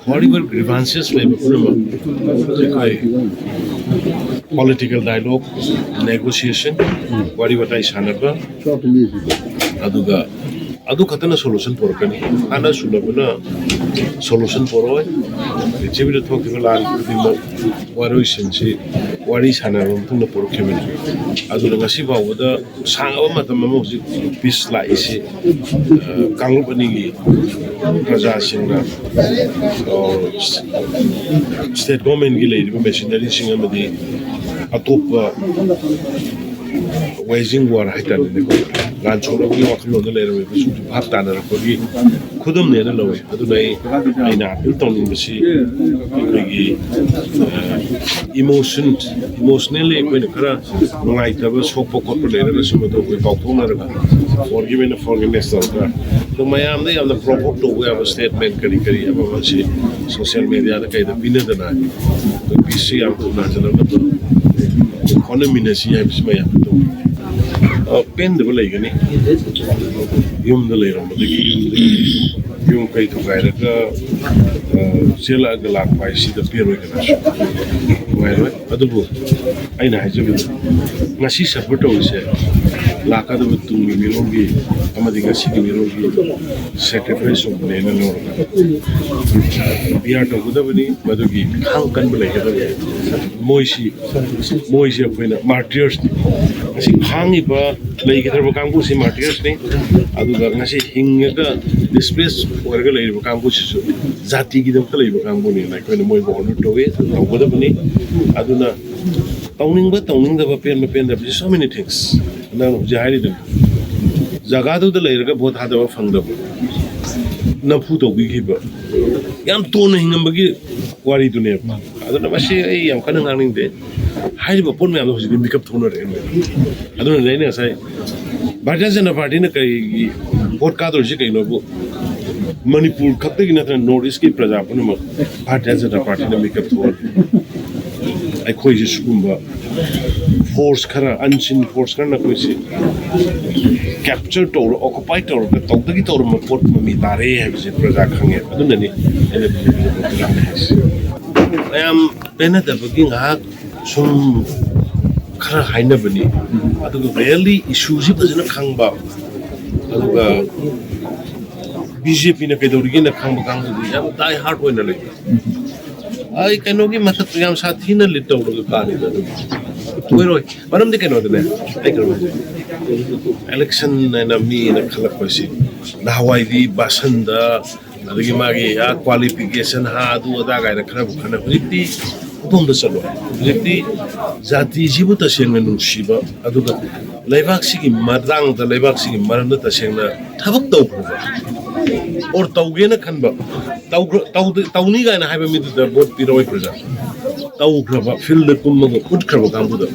whatever grievances labor political dialogue, negotiation, whatever I sanaba, adu katana solution for kani, ana sulabuna solution for all. The chibir talk to the YAROI sense, wari sanarum to the por kemen. Adu ngasiba wada sangwa matamamu peace la isi kangubani PRAJA singa or state government gi leiri machinery singa madi atop waging war haitan ne ko gan choro gi waklo ne leiri me su bhat tan ra ko gi khudum ne la we adu nai aina appeal ton ni si gi emotionally ko ne kara ngai ta ba so po ko leiri la su to ko pa ko na ra forgiveness ra तो मैं आमने हमने propose तो हुआ अब statement करी अब वैसे सोशल मीडिया ने कहीं तो बिना देना है तो पीसी आपको ना चला ना तो इकोनॉमी ने सी है इसमें यहाँ तो पेन दबा लेगा नहीं यूम दले रहा मतलब कि यूम कहीं तो गए रखा सेला गलाक पाई सीधा पेड़ में करना वायरल अदब आई ना है जब नशी सपोर्ट हो इसे लाका तो तुंगी मिलोगी हमारी गसी की मिलोगी sacrifice of the Lord. Biar to good bani, madugi hang kan bela kita. Moisi apa ni martyrs ni. Nasi hang iba lagi kita berkampu si martyrs ni. Adu dah nasi hingga ke displace warga lagi berkampu si zati kita betul lagi berkampu ni. Like when moi bawa nut away, tahu good bani. Adu na tauning dah papen dah so many things. Na jahari dah. जगह तो लेरगा बहुत हाथ में फंगद नफू तो बिखिबा याम तो नहीं ngambagi wari dunia aduna masi ai yam kana ngangning de haiba pon me amdo hujidi mikap thona re aduna leine sai Bharatiya Janata Party ne kai vote ka dorji kai no bu Manipur khakta gi na north east ki praja pon ma Bharatiya Janata Party ne mikap thona ai khoi ji skumba force khara unseen force kana koi si capture to occupy to the togdagi to report mami tare hai se praja khange aduna ni I am pena da buging ha sum khara haina bani adu really issue ji bajna khangba adu BJP ne kedorigi na khangba kang jam dai hard hoina le ai kanogi matak yam Sathina litau lo kani da YAROI maram de kano de election na mi na khalak pasi na hawai di basanda adagi magi ya qualification ha adu ada ga na khana khana hujiti udom da chalo hujiti jati jibu ta seng nu shiba adu da laibak sigi madang da laibak sigi maram da seng na thabak tau ba or tauge na khanba tauni ga na haiba mi da bot piroi praja tau graba field kum ma ut graba kam bu da